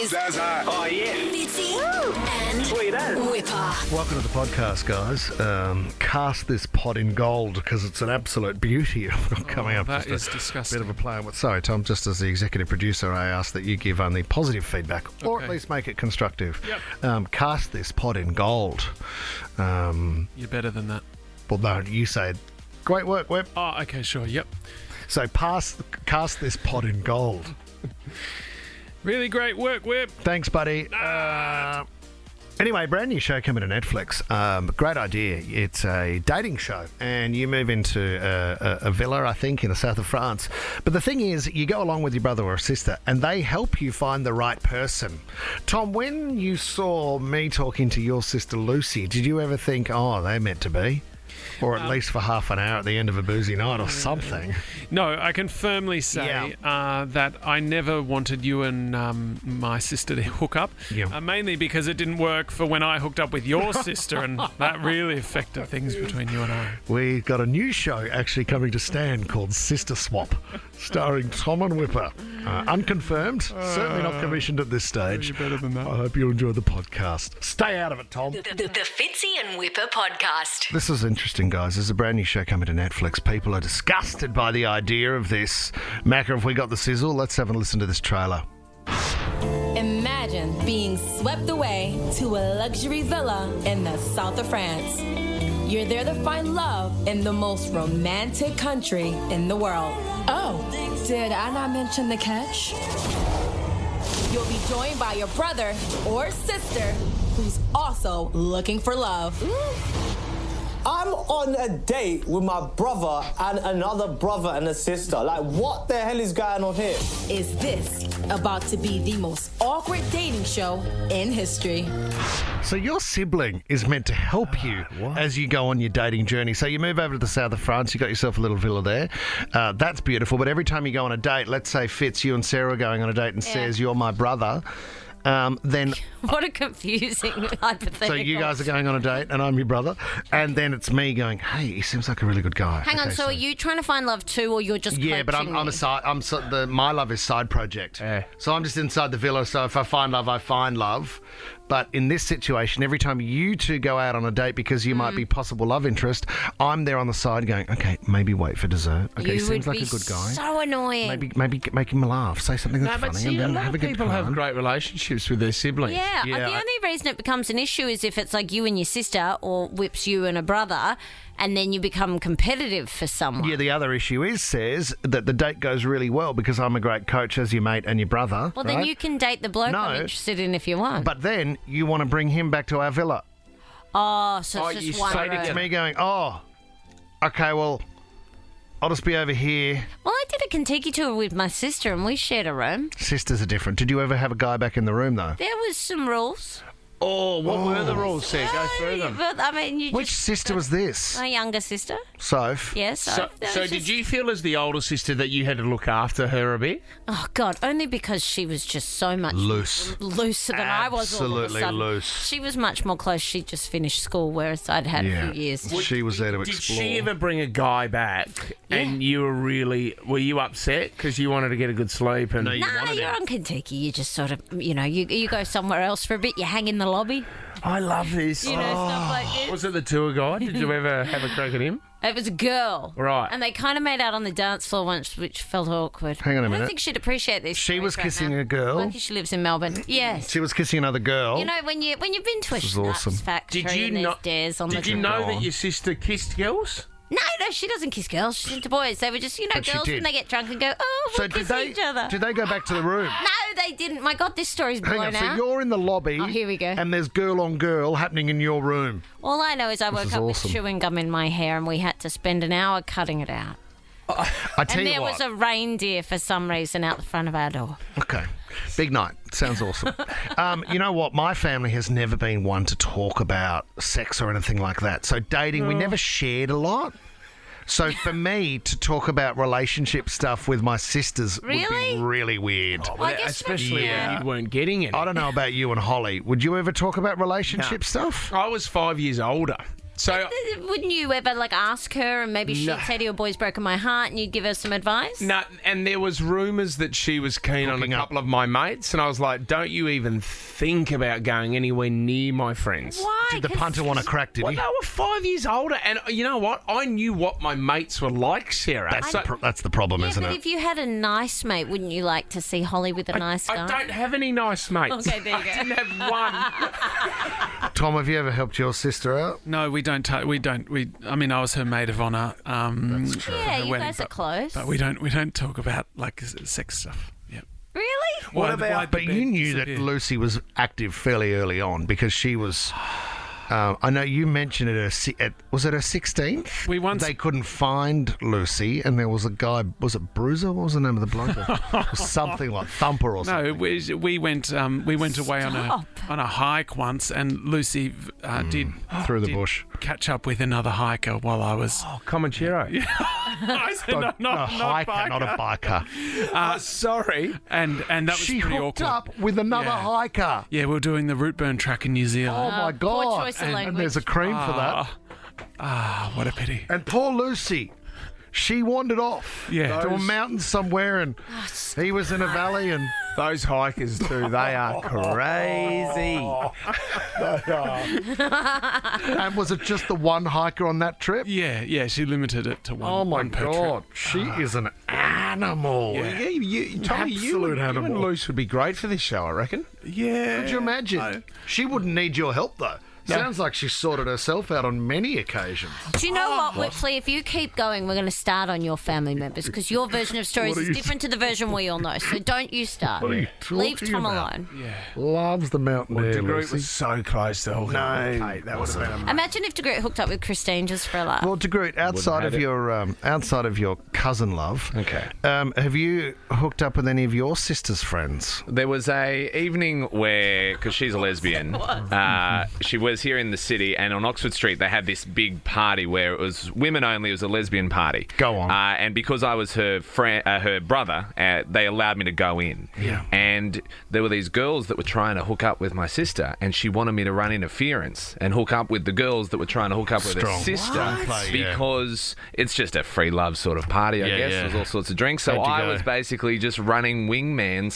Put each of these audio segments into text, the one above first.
undies. That's hot. Oh, yeah. Fitzy and Sweet as. Wippa. Welcome to the podcast, guys. Cast this pot in gold because it's an absolute beauty. Coming up, that just is disgusting. Bit of a play on what. Sorry, Tom. Just as the executive producer, I ask that you give only positive feedback, or at Okay. least make it constructive. Yep. Cast this pot in gold. You're better than that. Well, no, you said, great work, Web. Oh, okay, sure, yep. So cast this pot in gold. Really great work, Whip. Thanks, buddy. Anyway, brand new show coming to Netflix. Great idea. It's a dating show, and you move into a villa, I think, in the south of France. But the thing is, you go along with your brother or sister, and they help you find the right person. Tom, when you saw me talking to your sister Lucy, did you ever think, oh, they're meant to be? Or at least for half an hour at the end of a boozy night or something. No, I can firmly say that I never wanted you and my sister to hook up, mainly because it didn't work for when I hooked up with your sister, and that really affected things between you and I. We got a new show actually coming to Stan called Sister Swap, starring Tom and Wippa. Unconfirmed, certainly not commissioned at this stage. You're better than that. I hope you enjoy the podcast. Stay out of it, Tom. The Fitzy and Wippa podcast. This is interesting, guys. There's a brand new show coming to Netflix. People are disgusted by the idea of this. Macca, have we got the sizzle? Let's have a listen to this trailer. Imagine being swept away to a luxury villa in the south of France. You're there to find love in the most romantic country in the world. Oh, did I not mention the catch? You'll be joined by your brother or sister who's also looking for love. I'm on a date with my brother and another brother and a sister. Like, what the hell is going on here? Is this about to be the most awkward dating show in history? So your sibling is meant to help you as you go on your dating journey. So you move over to the south of France, you got yourself a little villa there. That's beautiful. But every time you go on a date, let's say Fitz, you and Sarah are going on a date and says, you're my brother. Then What a confusing hypothetical. so you guys are going on a date and I'm your brother, and then it's me going, hey, he seems like a really good guy. Hang on, so are you trying to find love too, or you're just Yeah, but coaching I'm me? a side. My love is side project. So I'm just inside the villa. So if I find love, I find love. But in this situation, every time you two go out on a date because you might be possible love interest, I'm there on the side going, okay, maybe wait for dessert. Okay, You seems would like be a good guy. so annoying. Maybe make him laugh. Say something that's funny, and then have a good people time. have great relationships with their siblings. Yeah, Yeah, the only reason it becomes an issue is if it's like you and your sister, or whips you and a brother, and then you become competitive for someone. Yeah, the other issue says that the date goes really well because I'm a great coach as your mate and your brother. Well, then right? you can date the bloke I'm interested in if you want. But then you want to bring him back to our villa. so it's just one So it's room. me going, okay, well, I'll just be over here. Well, I did a Contiki tour with my sister and we shared a room. Sisters are different. Did you ever have a guy back in the room, though? There was some rules. What were the rules, Sarah? Go through them. But, I mean, you Which just... sister was this? My younger sister. Soph? Yes. So did you feel as the older sister that you had to look after her a bit? Oh, God, only because she was just so much Loose. looser than I was all of a Absolutely sudden. loose. She was much more close. She just finished school, whereas I'd had a few years. She was there to Did explore. she ever bring a guy back and you were you upset because you wanted to get a good sleep? And No, you Nah, wanted you're it. on Contiki. You just sort of, you go somewhere else for a bit. You hang in the lobby, I love this. stuff like this. Was it the tour guide? Did you ever have a crack at him? It was a girl. Right. And they kind of made out on the dance floor once, which felt awkward. Hang on a I minute. don't think she'd appreciate this. She was right kissing now. a girl? Lucky she lives in Melbourne. Yes. She was kissing another girl. You know, when you've been to a This is schnapps awesome. factory and there's dares on the Did you know that your sister kissed girls? No, she doesn't kiss girls. She's into boys. They were just, But she girls did. when they get drunk and go, we'll kiss each other. Did they go back to the room? No, they didn't. My God, this story's Hang blown on, so out. you're in the lobby. Oh, here we go. And there's girl on girl happening in your room. All I know is I woke is up awesome. with chewing gum in my hair and we had to spend an hour cutting it out. I tell And you there what. was a reindeer for some reason out the front of our door. Okay. Big night. Sounds awesome. You know what? My family has never been one to talk about sex or anything like that. So dating, we never shared a lot. So for me to talk about relationship stuff with my sisters would Really? be really weird. Well, I guess Especially yeah. if you weren't getting it. I don't know about you and Holly. Would you ever talk about relationship stuff? I was 5 years older. So Wouldn't you ever ask her and maybe she'd say to your boy's broken my heart and you'd give her some advice? no, and there was rumours that she was keen on Hooking a up. couple of my mates, and I was like, don't you even think about going anywhere near my friends. Why? Did the 'Cause punter want to crack, did Well, he? they were 5 years older, and you know what? I knew what my mates were like, Sarah. That's the problem, Yeah, isn't but it? if you had a nice mate, wouldn't you like to see Holly with a nice guy? I don't have any nice mates. Okay, there you go. I didn't have one. Tom, have you ever helped your sister out? No, we don't. I mean, I was her maid of honour. That's true. Yeah, you guys are close. But we don't talk about sex stuff. Yeah. Really? Why'd the But you bed knew that disappear? Lucy was active fairly early on because she was. I know you mentioned it. Was it her 16th? We once- They couldn't find Lucy, and there was a guy. Was it Bruiser? What was the name of the bloke? Something like Thumper or something. No, we went away on a hike once, and Lucy did Through the did bush. catch up with another hiker while I was. Oh, Comanchero. I said, no, a not hiker, biker. not a biker. Oh, sorry. And that was She pretty hooked awkward. up with another Yeah. hiker. Yeah, we were doing the root burn track in New Oh Zealand. my Poor God! choice of And language. there's a cream for that. What a pity. And poor Lucy, she wandered off Yeah. to a mountain somewhere, and he was in a valley, and Those hikers, too, they are crazy. and was it just the one hiker on that trip? Yeah, she limited it to one. Oh my one per God, trip. she is an animal. Yeah. Tommy, you Absolute and animal. Luce would be great for this show, I reckon. Yeah. Could you imagine? She wouldn't need your help though. Sounds like she sorted herself out on many occasions. Do you know what, Whipsley? If you keep going, we're going to start on your family members because your version of stories is different to the version we all know. So don't you start. What are you Leave talking Tom about? alone. Loves the mountain air, DeGroot Lucy. was so close to hooking up with Kate. That would have been amazing. Imagine if DeGroot hooked up with Christine just for a laugh. Well, DeGroot, outside had of your cousin love, Okay. have you hooked up with any of your sister's friends? There was a evening where, because she's a lesbian, she was here in the city, and on Oxford Street they had this big party where it was women only. It was a lesbian party. Go on. And because I was her friend, her brother, they allowed me to go in. Yeah. And there were these girls that were trying to hook up with my sister, and she wanted me to run interference and hook up with the girls that were trying to hook up with her Strong. sister, What? Play, yeah. because it's just a free love sort of party, I Yeah, guess. yeah. There's all sorts of drinks. So How'd you I go? was basically just running wingman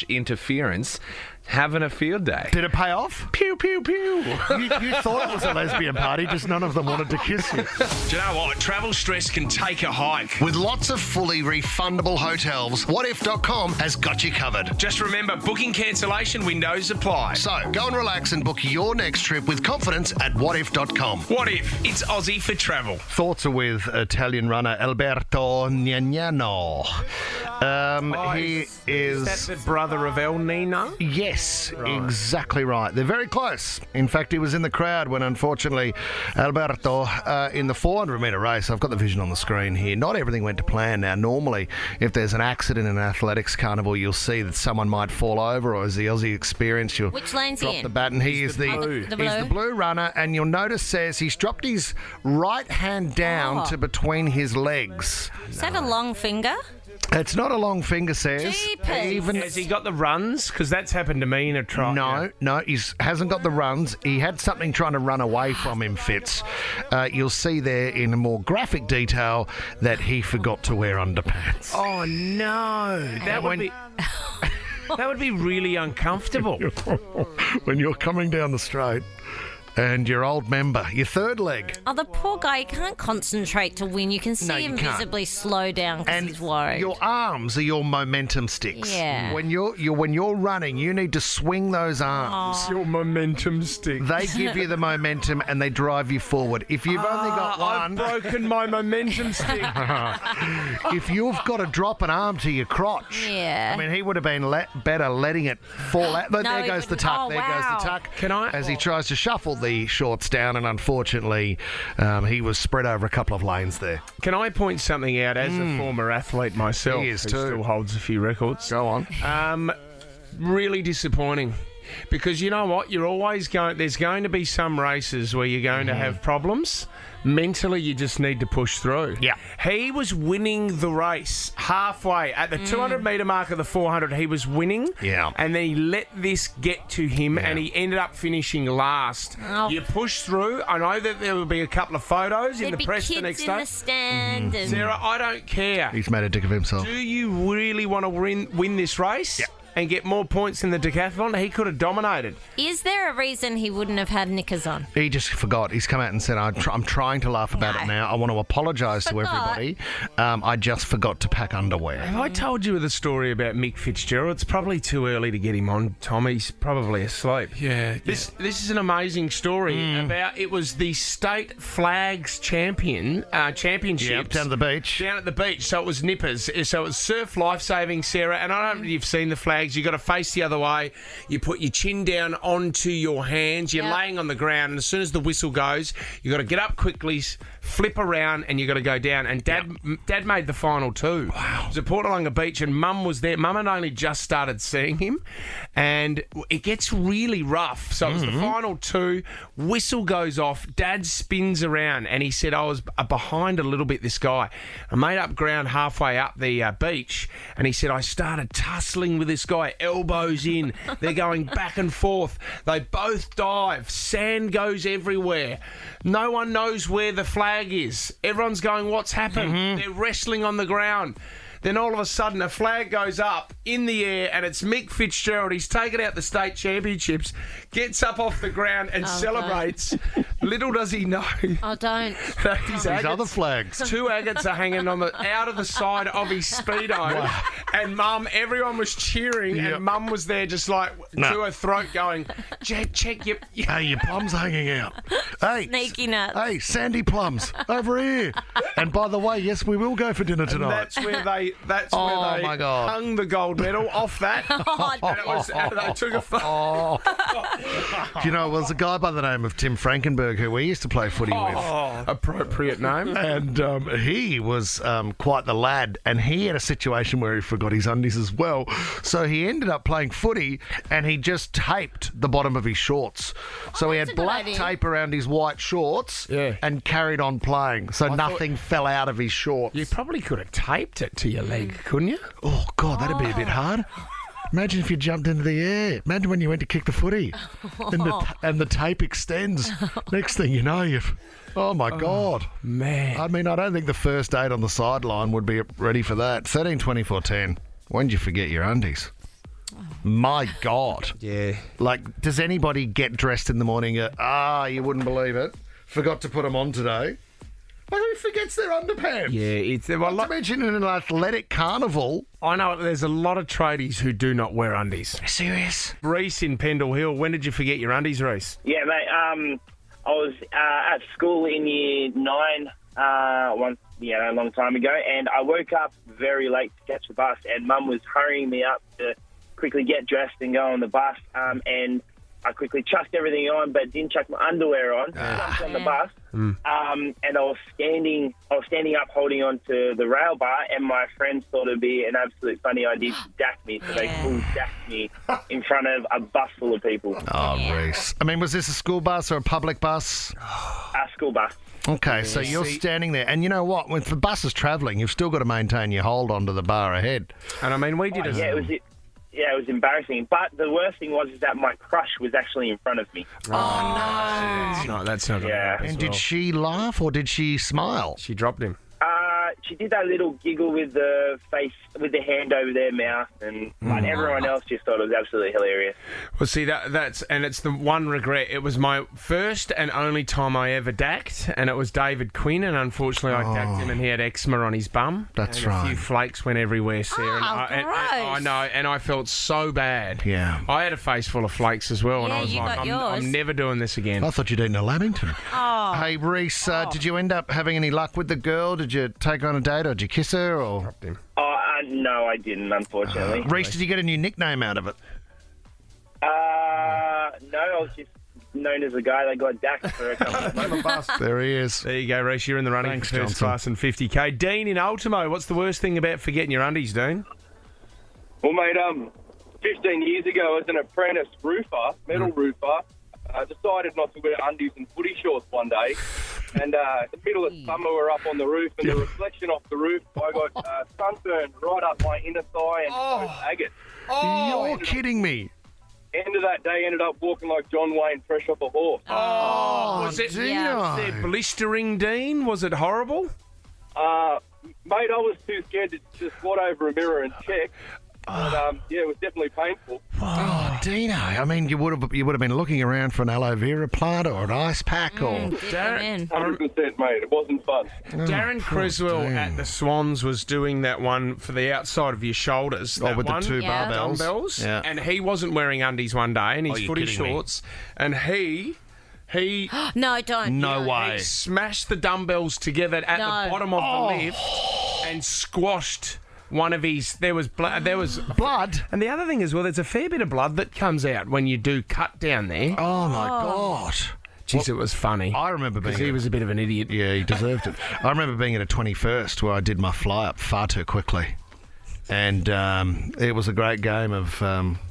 / interference, having a field day. Did it pay off? Pew, pew, pew. You thought it was a lesbian party, just none of them wanted to kiss you. Do you know what? Travel stress can take a hike. With lots of fully refundable hotels, whatif.com has got you covered. Just remember, booking cancellation windows apply. So go and relax and book your next trip with confidence at whatif.com. What if? It's Aussie for travel. Thoughts are with Italian runner Alberto Gnaniano. He Is is... that the brother of El Nino? Yes, exactly right. They're very close. In fact, he was in the crowd when, unfortunately, Alberto, in the 400-metre race, I've got the vision on the screen here, not everything went to plan. Now, normally, if there's an accident in an athletics carnival, you'll see that someone might fall over, or as the Aussie experience, you'll Which lane's he drop in? the baton. He is the blue. The He's blue? the blue runner, and you'll notice says he's dropped his right hand down to between his legs. Is that a long finger? It's not a long finger, says. Jeepers. Even Has he got the runs? Because that's happened to me in a trial. No, he hasn't got the runs. He had something trying to run away from him, Fitz. You'll see there in more graphic detail that he forgot to wear underpants. Oh, no. That would be really uncomfortable. When you're coming down the straight and your old member, your third leg, Oh, the poor guy, he can't concentrate to win. You can see No, you him can't. visibly slow down because and he's worried. your arms are your momentum sticks. Yeah. When you're running, you need to swing those arms. Your momentum stick. They give you the momentum and they drive you forward. If you've only got one, I've broken my momentum stick. if you've got to drop an arm to your crotch, Yeah. I mean, he would have been better letting it fall out. But No, there he goes the wouldn't. tuck. Oh, There goes wow. the tuck. Can I- As he tries to shuffle the shorts down, and unfortunately, he was spread over a couple of lanes there. Can I point something out as a former athlete myself? He is who too. still holds a few records. Go on. Really disappointing. Because you know what? You're always going... There's going to be some races where you're going to have problems. Mentally, you just need to push through. Yeah. He was winning the race halfway. At the 200-metre mark of the 400, he was winning. Yeah. And then he let this get to him, and he ended up finishing last. Oh. You push through. I know that there will be a couple of photos in There'd the be press kids the next in day. the stand. And Sarah, I don't care. He's made a dick of himself. Do you really want to win this race? Yeah. And get more points in the decathlon? He could have dominated. Is there a reason he wouldn't have had knickers on? He just forgot. He's come out and said, I'm trying to laugh about it now. I want to apologise to Forgot. everybody. I just forgot to pack underwear. Have I told you the story about Mick Fitzgerald? It's probably too early to get him on, Tom. He's probably asleep. Yeah. This is an amazing story about... It was the state flags championship. Yep, down at the beach. Down at the beach. So it was nippers. So it was surf lifesaving, Sarah. And I don't know if you've seen the flags. You've got to face the other way. You put your chin down onto your hands. You're laying on the ground. And as soon as the whistle goes, you've got to get up quickly, flip around, and you've got to go down. And Dad made the final two. Wow. It was at Portalunga Beach, and Mum was there. Mum had only just started seeing him. And it gets really rough. So it was the final two. Whistle goes off. Dad spins around, and he said, I was behind a little bit, this guy. I made up ground halfway up the beach, and he said, I started tussling with this guy, elbows in. They're going back and forth. They both dive. Sand goes everywhere. No one knows where the flag is. Everyone's going, what's happened? They're wrestling on the ground. Then all of a sudden a flag goes up in the air and it's Mick Fitzgerald. He's taken out the state championships, gets up off the ground and celebrates. Little does he know. Oh, don't. that his Other flags. Two agates are hanging out of the side of his Speedo. And Mum, everyone was cheering and Mum was there just like to her throat going, check your... Hey, your plum's hanging out. Hey, Sneaky nuts. Hey, Sandy plums, over here. And by the way, yes, we will go for dinner tonight. That's where they my God. hung the gold medal off that. And they took a photo. Do you know, it was a guy by the name of Tim Frankenberg who we used to play footy with. Appropriate name. And he was quite the lad, and he had a situation where he forgot his undies as well. So he ended up playing footy, and he just taped the bottom of his shorts. So he had black tape around his white shorts and carried on playing. So nothing fell out of his shorts. You probably could have taped it to your leg, couldn't you? Oh, God, that'd be a bit hard. Imagine if you jumped into the air. Imagine when you went to kick the footy and the tape extends. Next thing you know, you've... Oh, my God. Man. I mean, I don't think the first aid on the sideline would be ready for that. 13, 24, 10. When did you forget your undies? My God. Yeah. Like, does anybody get dressed in the morning? You wouldn't believe it. Forgot to put them on today. Like, who forgets their underpants? Yeah, it's... Not to mention in an athletic carnival. I know there's a lot of tradies who do not wear undies. Serious? Reese in Pendle Hill, when did you forget your undies, Reese? Yeah, mate. I was at school in year 9 a long time ago, and I woke up very late to catch the bus, and Mum was hurrying me up to quickly get dressed and go on the bus, and I quickly chucked everything on, but didn't chuck my underwear on. Jumped on the bus, and I was standing up, holding on to the rail bar, and my friends thought it'd be an absolute funny idea to dack me, so they full dacked me in front of a bus full of people. Oh, Reese. I mean, was this a school bus or a public bus? A school bus. Okay, so you're standing there, and you know what? When the bus is travelling, you've still got to maintain your hold onto the bar ahead. And I mean, we did it was embarrassing. But the worst thing was that my crush was actually in front of me. Oh, no. No, that's not Yeah. And did she laugh or did she smile? She dropped him. She did that little giggle with the face, with the hand over their mouth, but everyone else just thought it was absolutely hilarious. Well, see, it's the one regret. It was my first and only time I ever dacked, and it was David Quinn, and unfortunately I dacked him and he had eczema on his bum. That's and right. A few flakes went everywhere, Sarah. I know, and I felt so bad. Yeah. I had a face full of flakes as well, and I was you like, got yours. I'm never doing this again. I thought you'd eaten a Lamington. Hey, Reese, did you end up having any luck with the girl? Did you take her on a date or did you kiss her? Or No, I didn't, unfortunately. Reese, did you get a new nickname out of it? No, I was just known as a guy that got dacked for a couple of months. There he is. There you go, Reese. You're in the running Thanks, for first Johnson. class and 50k. Dean in Ultimo, what's the worst thing about forgetting your undies, Dean? Well, mate, 15 years ago as an apprentice roofer, metal roofer, decided not to wear undies and footy shorts one day. And in the middle of summer, we're up on the roof, and the reflection off the roof, I got sunburn right up my inner thigh and agate. You're kidding me. End of that day, ended up walking like John Wayne, fresh off a horse. Was it was there blistering, Dean? Was it horrible? Mate, I was too scared to squat over a mirror and check. But, it was definitely painful. Oh, Dino! I mean, you would have been looking around for an aloe vera plant or an ice pack or. 100%, mate. It wasn't fun. Darren Creswell at the Swans was doing that one for the outside of your shoulders. That with one, the two barbells. dumbbells. Yeah. And he wasn't wearing undies one day, and his you're footy kidding me. shorts, and he No, don't. No way. he smashed the dumbbells together at the bottom of the lift and squashed one of his. There was blood. And the other thing as well, there's a fair bit of blood that comes out when you do cut down there. Oh my God. Jeez, it was funny. I remember being. He was a bit of an idiot. Yeah, he deserved it. I remember being at a 21st where I did my fly up far too quickly. And it was a great game of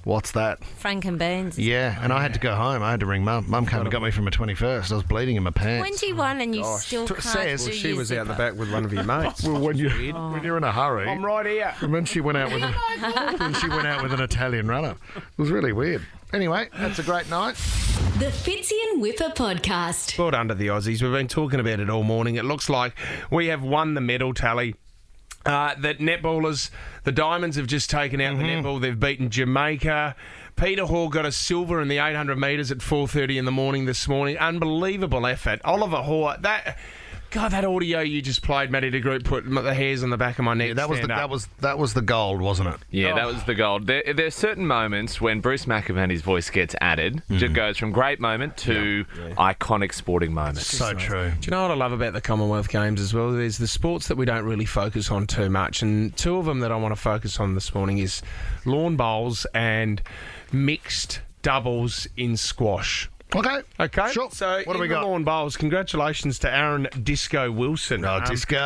what's that? Frank and Beans. Yeah, and I had to go home. I had to ring Mum. Mum came and got me from a 21st. I was bleeding in my pants. 21 and you still can't says do She your was out the zipper. back with one of your mates. Well, when you're in a hurry. I'm right here. And then she went out with an Italian runner. It was really weird. Anyway, that's a great night. The Fitzy and Wippa podcast. Well done to the Aussies. We've been talking about it all morning. It looks like we have won the medal tally. That netballers, the Diamonds have just taken out the netball. They've beaten Jamaica. Peter Hall got a silver in the 800 metres at 4:30 in the morning this morning. Unbelievable effort. Oliver Hall, that audio you just played, Matty de Groot, put the hairs on the back of my neck. Yeah, that was the gold, wasn't it? Yeah, that was the gold. There are certain moments when Bruce McAvaney's voice gets added. It goes from great moment to iconic sporting moment. So true. Do you know what I love about the Commonwealth Games as well? There's the sports that we don't really focus on too much, and two of them that I want to focus on this morning is lawn bowls and mixed doubles in squash. Okay. Sure. So, what do we in the got? lawn bowls, congratulations to Aaron Disco Wilson. Oh, Disco.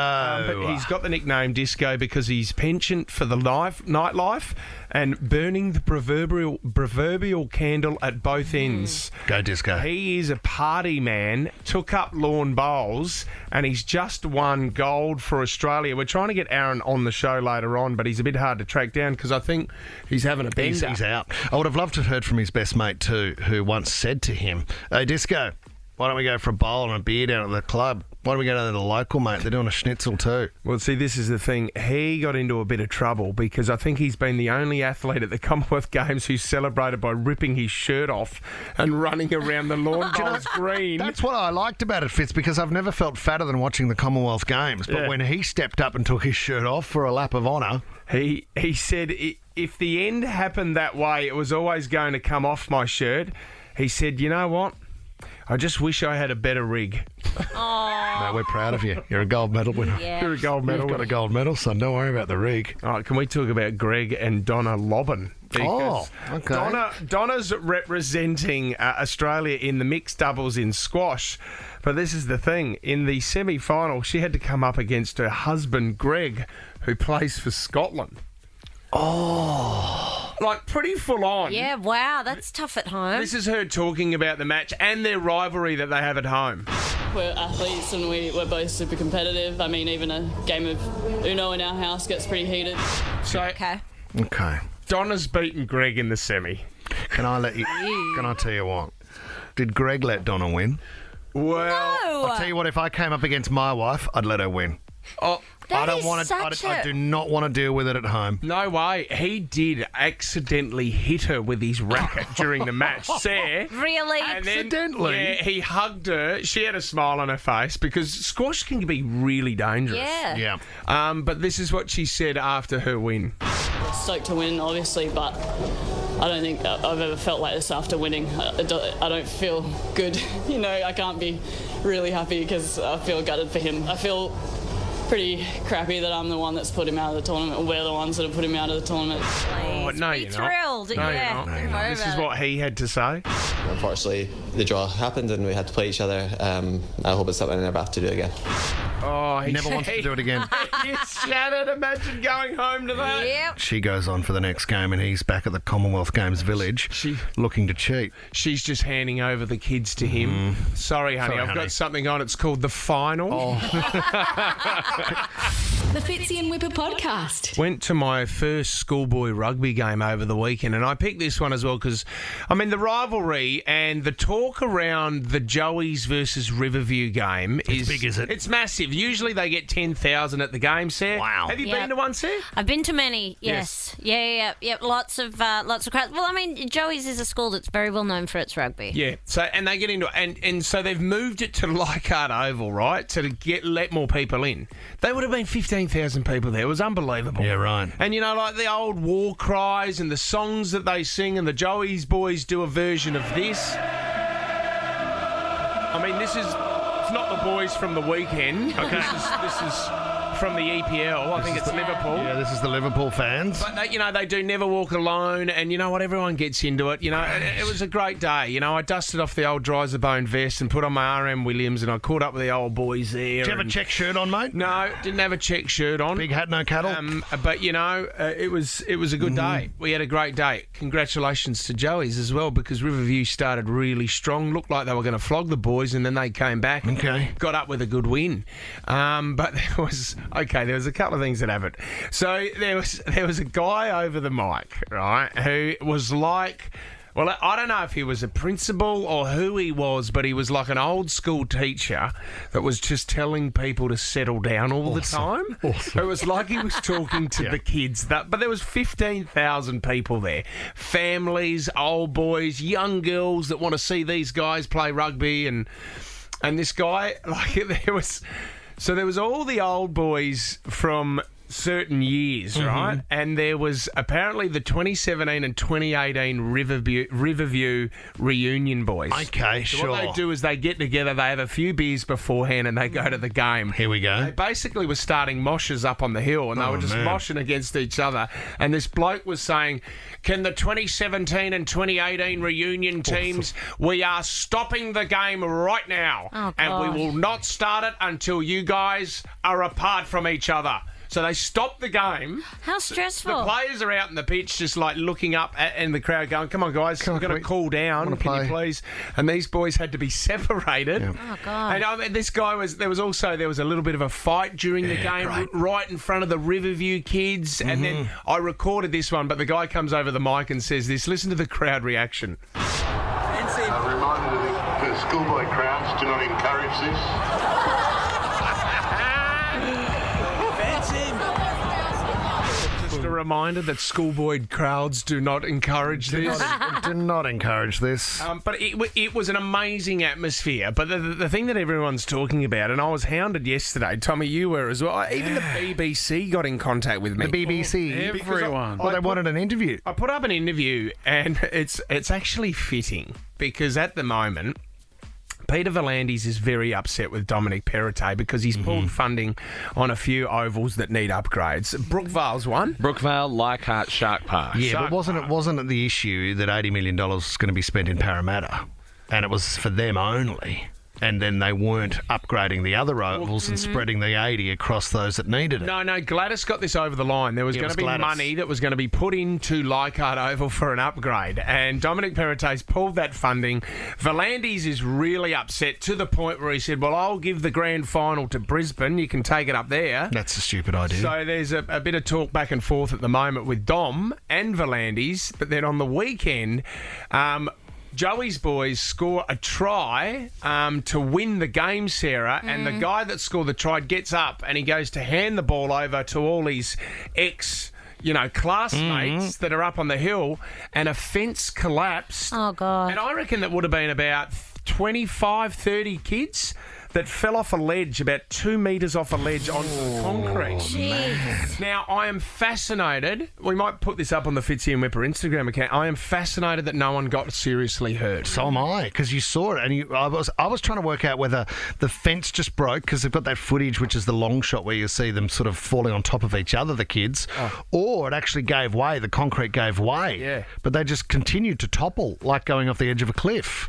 But he's got the nickname Disco because he's penchant for the nightlife and burning the proverbial candle at both ends. Go Disco. He is a party man, took up lawn bowls, and he's just won gold for Australia. We're trying to get Aaron on the show later on, but he's a bit hard to track down because I think he's having a bender. He's out. I would have loved to have heard from his best mate too, who once said to him, "Hey, Disco, why don't we go for a bowl and a beer down at the club? Why don't we go to the local, mate? They're doing a schnitzel too." Well, see, this is the thing. He got into a bit of trouble because I think he's been the only athlete at the Commonwealth Games who's celebrated by ripping his shirt off and running around the lawn bowls green. That's what I liked about it, Fitz, because I've never felt fatter than watching the Commonwealth Games. But when he stepped up and took his shirt off for a lap of honour... He said if the end happened that way, it was always going to come off my shirt. He said, you know what? I just wish I had a better rig. No, we're proud of you. You're a gold medal winner. Yeah. You're a gold medal You've got winner. a gold medal, son. Don't worry about the rig. All right, can we talk about Greg and Donna Lobbin? Because okay. Donna's representing Australia in the mixed doubles in squash. But this is the thing. In the semi-final, she had to come up against her husband, Greg, who plays for Scotland. Oh. Like, pretty full on. Yeah, wow, that's tough at home. This is her talking about the match and their rivalry that they have at home. We're athletes and we're both super competitive. I mean, even a game of Uno in our house gets pretty heated. So, Okay. Donna's beaten Greg in the semi. Can I tell you what? Did Greg let Donna win? Well, I'll tell you what, if I came up against my wife, I'd let her win. Oh, I do not want to deal with it at home. no way. He did accidentally hit her with his racket during the match. Sarah. Really? And then, Accidentally? Yeah, he hugged her. She had a smile on her face because squash can be really dangerous. Yeah. But this is what she said after her win. Stoked to win, obviously, but I don't think I've ever felt like this after winning. I don't feel good. You know, I can't be really happy because I feel gutted for him. I feel pretty crappy that I'm the one that's put him out of the tournament, or we're the ones that have put him out of the tournament. Oh, no, Be you're thrilled. not. No, Yeah. you're not. Don't worry This is about it. what he had to say. Unfortunately, the draw happened and we had to play each other. I hope it's something I never have to do again. Oh, he Never wants to do it again. It's shattered. Imagine going home to that. Yep. She goes on for the next game, and he's back at the Commonwealth Games village looking to cheat. She's just handing over the kids to him. Sorry, honey, I've got something on. It's called The Final. The Fitzy and Wippa podcast. Went to my first schoolboy rugby game over the weekend, and I picked this one as well because, I mean, the rivalry and the talk around the Joey's versus Riverview game is big, is it? It's massive. Usually they get 10,000 at the game, Sarah. Wow. Have you been to one, Sarah? I've been to many. Yes. Yeah. Lots of crowds. Well, I mean, Joey's is a school that's very well known for its rugby. Yeah. So and they get into it, and so they've moved it to Leichhardt Oval, right? To let more people in. They would have been 15,000 people there. It was unbelievable. Yeah, right. And you know, like the old war cries and the songs that they sing, and the Joey's boys do a version of this. I mean, it's not the boys from the weekend. Okay. This is from the EPL. I think it's Liverpool. Yeah, this is the Liverpool fans. But, they do Never Walk Alone, and you know what? Everyone gets into it. You know, it was a great day. You know, I dusted off the old Dry-as-a-Bone vest and put on my RM Williams, and I caught up with the old boys there. Did you have a check shirt on, mate? No, didn't have a check shirt on. Big hat, no cattle? But, it was a good day. We had a great day. Congratulations to Joey's as well, because Riverview started really strong. Looked like they were going to flog the boys, and then they came back and got up with a good win. But there was a couple of things that happened. So there was a guy over the mic, right, who was like, well, I don't know if he was a principal or who he was, but he was like an old school teacher that was just telling people to settle down all the time. Awesome. It was like he was talking to the kids. But there was 15,000 people there. Families, old boys, young girls that want to see these guys play rugby. And this guy, there was all the old boys from certain years, right? And there was apparently the 2017 and 2018 Riverview reunion boys. Okay, so sure. what they do is they get together, they have a few beers beforehand, and they go to the game. Here we go. They basically were starting moshes up on the hill, and they were just moshing against each other. And this bloke was saying, can the 2017 and 2018 reunion teams, we are stopping the game right now. And we will not start it until you guys are apart from each other. So they stopped the game. How stressful. The players are out in the pitch just like looking up in the crowd going, come on, guys, we've got to cool down. Can you please? And these boys had to be separated. Oh, God. And this guy there was a little bit of a fight during the game right in front of the Riverview kids. And then I recorded this one, but the guy comes over the mic and says this. Listen to the crowd reaction. A reminder to the schoolboy crowds, do not encourage this. Just a reminder that schoolboy crowds do not encourage this. Do not encourage this. But it was an amazing atmosphere. But the thing that everyone's talking about, and I was hounded yesterday, Tommy, you were as well. Even the BBC got in contact with me. The BBC? Everyone. They wanted an interview. I put up an interview, and it's actually fitting, because at the moment, Peter V'landys is very upset with Dominic Perrottet because he's pulled funding on a few ovals that need upgrades. Brookvale's one. Brookvale, Leichhardt, Shark Park. Yeah, but wasn't it the issue that $80 million was going to be spent in Parramatta, and it was for them only? And then they weren't upgrading the other ovals and spreading the 80 across those that needed it. No, Gladys got this over the line. There was going to be money that was going to be put into Leichhardt Oval for an upgrade. And Dominic Perrottet's pulled that funding. V'landys is really upset to the point where he said, well, I'll give the grand final to Brisbane. You can take it up there. That's a stupid idea. So there's a bit of talk back and forth at the moment with Dom and V'landys. But then on the weekend, Joey's boys score a try to win the game, Sarah, and the guy that scored the try gets up and he goes to hand the ball over to all his classmates that are up on the hill, and a fence collapsed. Oh, God. And I reckon that would have been about 25, 30 kids that fell off a ledge, about 2 metres off a ledge onto the concrete. Jeez. Now, I am fascinated. We might put this up on the Fitzy and Wippa Instagram account. I am fascinated that no one got seriously hurt. So am I, because you saw it, and I was trying to work out whether the fence just broke, because they've got that footage, which is the long shot where you see them sort of falling on top of each other, the kids, or it actually gave way. The concrete gave way. Yeah. But they just continued to topple, like going off the edge of a cliff.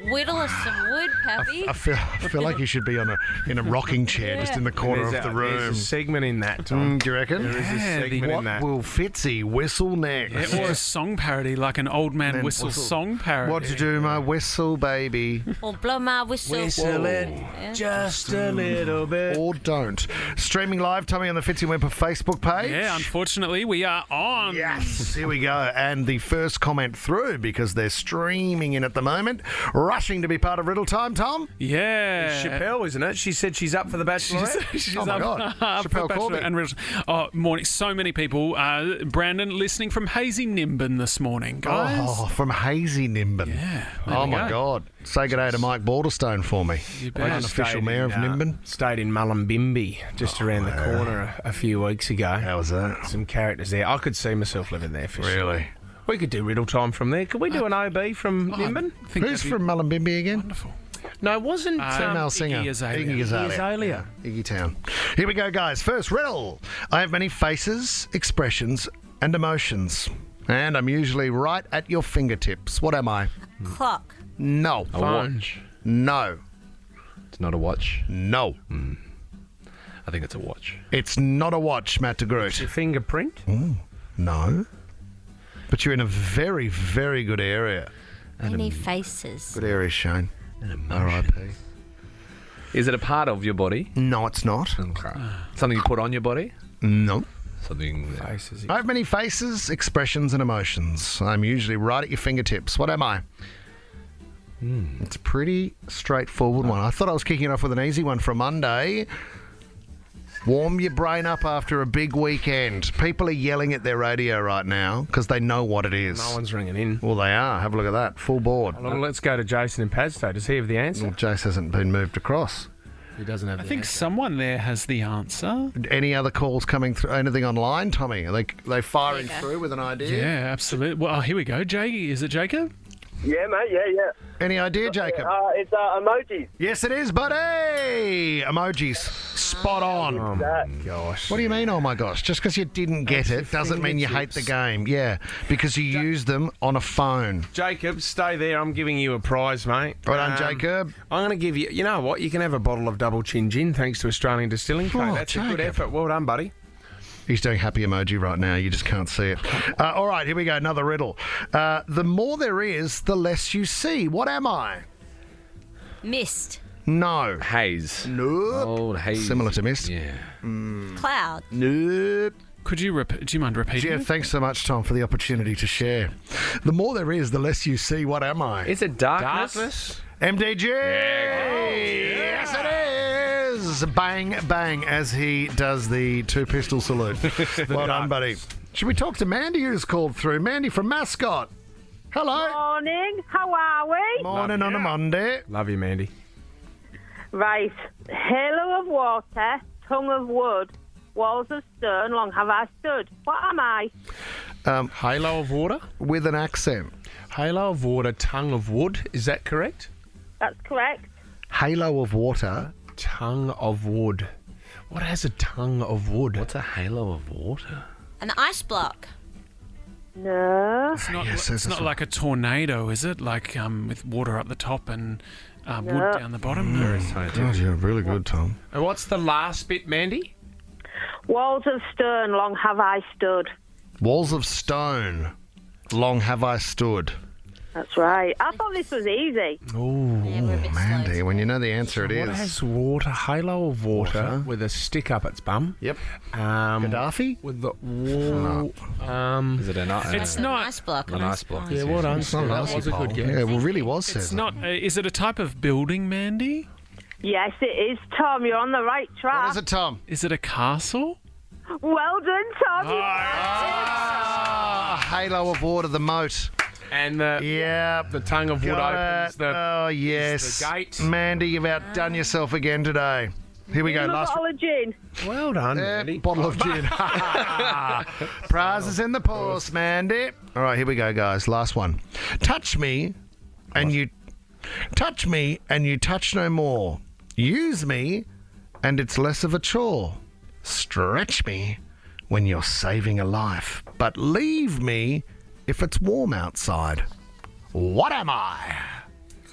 whittle us some wood, Pappy. I feel like you should be in a rocking chair just in the corner of the room. There's a segment in that, Tom. Do you reckon? There is a segment in that. What will Fitzy whistle next? Or a song parody, like an old man whistle song parody. What to do, my whistle, baby? Or blow my whistle. Whistle it just a little bit. Or don't. Streaming live, Tommy, on the Fitzy and Wippa Facebook page. Yeah, unfortunately, we are on. Yes, here we go. And the first comment through, because they're streaming in at the moment, rushing to be part of Riddle Time, Tom. Yeah. Chappelle, isn't it? She said she's up for the Bachelorette. She's Oh, my up, God. up for Chappelle Bachelor Corby. and Riddle. Oh, morning. So many people. Brandon listening from Hazy Nimbin this morning, guys. Oh, from Hazy Nimbin. Yeah. Oh, my God. Say good day to Mike Balderstone for me. You bet. Unofficial mayor of Nimbin. Stayed in Mullumbimby just around the corner a few weeks ago. How was that? Some characters there. I could see myself living there for sure. Really? We could do Riddle Time from there. Could we do an OB from Nimbin? Who's from Mullumbimby again? Wonderful. No, it wasn't. Female singer. Iggy Azalea. Iggy Azalea. Azalea. Iggy Town. Here we go, guys. First riddle. I have many faces, expressions, and emotions. And I'm usually right at your fingertips. What am I? Clock. No. A watch. No. It's not a watch. No. I think it's a watch. It's not a watch, Matt de Groot. Your fingerprint? No. But you're in a very, very good area. Many faces. Good area, Shane. R.I.P. Is it a part of your body? No, it's not. Okay. Something you put on your body? No. Something. Faces. I have many faces, expressions, and emotions. I'm usually right at your fingertips. What am I? It's a pretty straightforward one. I thought I was kicking it off with an easy one for Monday. Warm your brain up after a big weekend. People are yelling at their radio right now because they know what it is. No one's ringing in. Well, they are. Have a look at that. Full board. Well, let's go to Jason in Padstow. Does he have the answer? Well, Jace hasn't been moved across. He doesn't have I think someone there has the answer. Any other calls coming through? Anything online, Tommy? Are they firing through with an idea? Yeah, absolutely. Well, here we go. Is it Jacob? Yeah, mate, yeah. Any idea, Jacob? It's emojis. Yes, it is, buddy. Emojis. Spot on. Oh, my gosh. What do you mean, oh my gosh? Just because you didn't get it doesn't mean you hate the game. Yeah, because you use them on a phone. Jacob, stay there. I'm giving you a prize, mate. Right on, Jacob. I'm going to give you... You know what? You can have a bottle of Double Chin Gin thanks to Australian Distilling Co. Oh, That's a good Jacob. effort. Well done, buddy. He's doing happy emoji right now. You just can't see it. All right, here we go. Another riddle. The more there is, the less you see. What am I? Mist. No. Haze. Nope. Old haze. Similar to mist. Yeah. Cloud. Nope. Could you repeat? Do you mind repeating? Yeah, it? thanks so much, Tom, for the opportunity to share. The more there is, the less you see. What am I? Is it darkness? MDG! Yes, it is! Bang, bang, as he does the two-pistol salute. Well done, buddy. Should we talk to Mandy, who's called through? Mandy from Mascot. Hello. Morning, how are we? Morning on a Monday. Love you, Mandy. Right. Halo of water, tongue of wood, walls of stone, long have I stood. What am I? Halo of water? With an accent. Halo of water, tongue of wood. Is that correct? That's correct. Halo of water. Tongue of wood. What has a tongue of wood? What's a halo of water? An ice block. No. It's not, Yes, it's yes, not yes. like a tornado, is it? Like with water up the top and wood down the bottom? God, you're really good, Tom. And what's the last bit, Mandy? Walls of stone, long have I stood. Walls of stone. Long have I stood. That's right. I thought this was easy. Oh, Yeah, we're a bit Mandy, slow. when you know the answer, it what is. has water? Halo of water with a stick up its bum. Yep. Gaddafi? With the wall. Is it an It's An not. ice block. An ice block? Yeah, well done. It's not an That icy was a pole. good guess. Yeah, well, really was, It's Cesar. not. Is it a type of building, Mandy? Yes, it is, Tom. You're on the right track. What is it, Tom? Is it a castle? Well done, Tom. Halo of water, the moat. And Yeah. the tongue of wood opens the... Oh, yes. the gate. Mandy, you've outdone yourself again today. Here we go. Another Last bottle of gin. Well done, Mandy. bottle of gin. Prizes in the purse, Mandy. All right, here we go, guys. Last one. Touch me, and you touch no more. Use me, and it's less of a chore. Stretch me when you're saving a life, but leave me if it's warm outside. What am I?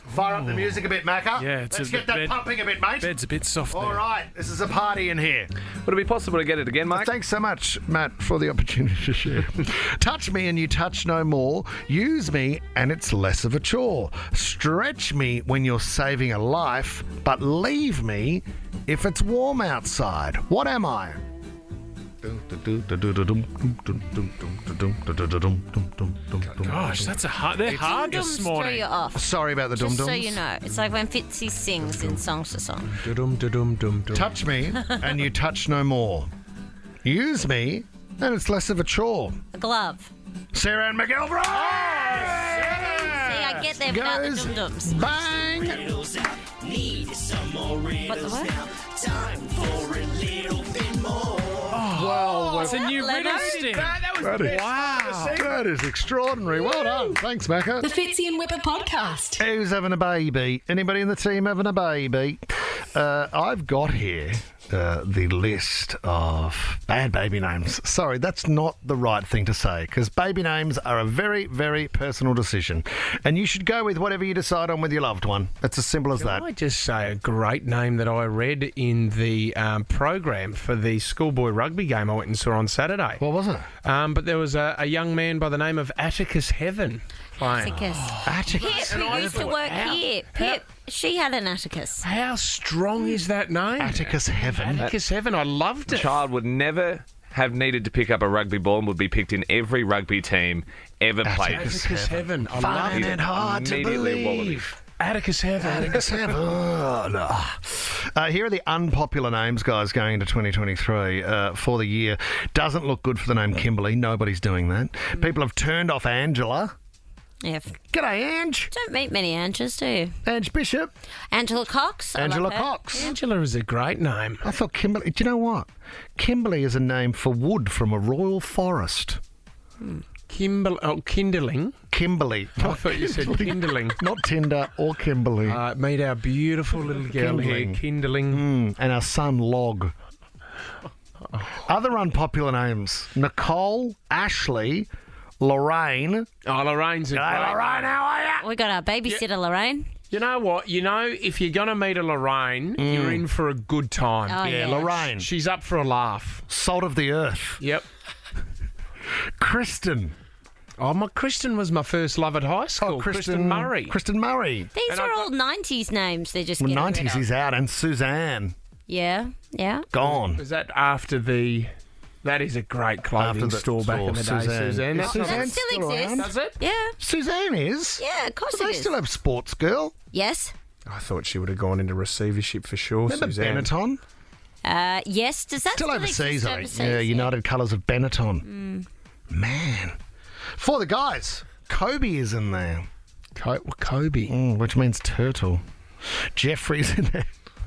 Fire up the music a bit, Macca. Yeah, Let's get that pumping a bit, mate. Bed's a bit soft All there. right, this is a party in here. Would it be possible to get it again, Mike? Thanks so much, Matt, for the opportunity to share. Touch me and you touch no more. Use me and it's less of a chore. Stretch me when you're saving a life, but leave me if it's warm outside. What am I? Gosh, that's a hard. They're hard this Dum-dums throw morning. you off. Sorry about the Just dum-dums. so you know, it's like when Fitzy sings in Songs to Song. Touch me and you touch no more. Use me and it's less of a chore. A glove. Sarah and McElroy! See, I get there without the Goes dum-dums. bang! What the what? Well, it's a new Leno? riddle stick. That is extraordinary. Well done. Thanks, Macca. The Fitzy and Wippa podcast. Who's having a baby? Anybody in the team having a baby? I've got here the list of bad baby names. Sorry, that's not the right thing to say because baby names are a very, very personal decision. And you should go with whatever you decide on with your loved one. It's as simple as that. Can I just say a great name that I read in the program for the schoolboy rugby game I went and saw on Saturday? What was it? But there was a young man by the name of Atticus Heaven playing. Atticus. Pip, who used to work here. Pip, she had an Atticus. How strong is that name? Atticus Heaven. Atticus Heaven. I loved it. Child would never have needed to pick up a rugby ball and would be picked in every rugby team ever played. Atticus Heaven. I love Finding it. it hard to Immediately a wallaby. believe. Atticus Heaven. Atticus Heaven. Here are the unpopular names, guys, going into 2023 for the year. Doesn't look good for the name Kimberly. Nobody's doing that. People have turned off Angela. Yeah. G'day, Ange. Don't meet many Anges, do you? Ange Bishop. Angela Cox. I Angela love her. Cox. Angela is a great name. I thought Kimberly... Do you know what? Kimberly is a name for wood from a royal forest. Kindling. Kimberly. I thought you said kindling. Not Tinder or Kimberly. Meet our beautiful little girl here, kindling. And our son, Log. Other unpopular names. Nicole, Ashley, Lorraine. Oh, Lorraine's a great Hey, Lorraine, how are you? We got our babysitter, Lorraine. You know what? You know, if you're going to meet a Lorraine, you're in for a good time. Oh, yeah. Lorraine. She's up for a laugh. Salt of the earth. Yep. Kristen. Oh, Kristen was my first love at high school. Kristen Murray. Kristen Murray. These are all 90s names. They're just Well, getting rid 90s of. is out. And Suzanne. Yeah, yeah. Gone. Was that after the... That is a great clothing After the store back in the day, Suzanne. Is Suzanne That still still exists. around? Does it? Yeah. Suzanne is? Yeah, of course Do they it is. still have Sports Girl? Yes. I thought she would have gone into receivership for sure, Remember Suzanne. Benetton? Yes. Does that Still overseas, I think. overseas? Yeah, United Colours of Benetton. Man. For the guys, Kobe is in there. Kobe. Which means turtle. Jeffrey's in there.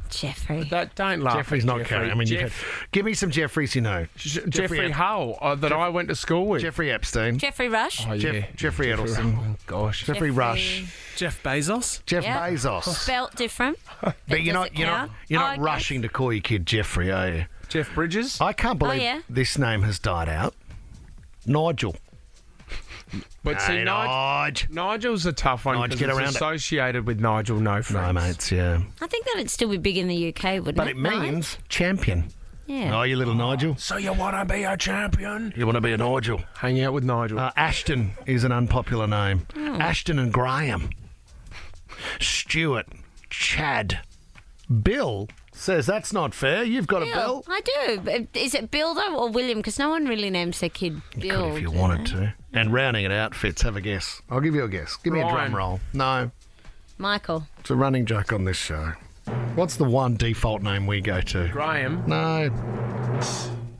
Jeffrey. Don't laugh. Jeffrey's at not Jeffrey. Karen. I mean, give me some Jeffreys you know. Jeffrey Hull, that I went to school with. Jeffrey Epstein. Jeffrey Rush. Oh, yeah. Jeffrey Edelson. Oh, gosh. Jeffrey Rush. Jeff Bezos. Jeff Yeah. Bezos. Spelt different. But you're not okay. rushing to call your kid Jeffrey, are you? Jeff Bridges. I can't believe yeah. this name has died out. Nigel. But see, Hey, Nige. Nigel's a tough one Nige, because get it's around it. associated with Nigel No Friends. No, mates, yeah. I think that'd still be big in the UK, wouldn't But it? it means champion. Yeah. Oh, you little Nigel. So you want to be a champion? You want to be a Nigel. Hang out with Nigel. Ashton is an unpopular name. Ashton and Graham. Stuart. Chad. Bill says that's not fair. You've got a Bill. I do. But is it Bill though or William? Because no one really names their kid Bill. Could if you do wanted they? to. And rounding it out, Fitz, have a guess. I'll give you a guess. Give me a Ryan. drum roll. No, Michael. it's a running joke on this show. What's the one default name we go to? Graham. No.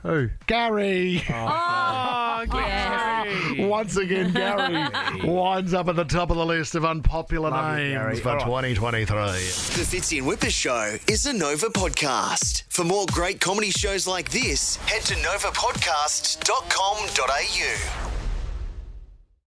Who? Gary. Oh, Yeah. Once again, Gary winds up at the top of the list of unpopular Love you, names Gary. for All right. 2023. The Fitzy and Wippa Show is a Nova podcast. For more great comedy shows like this, head to novapodcast.com.au.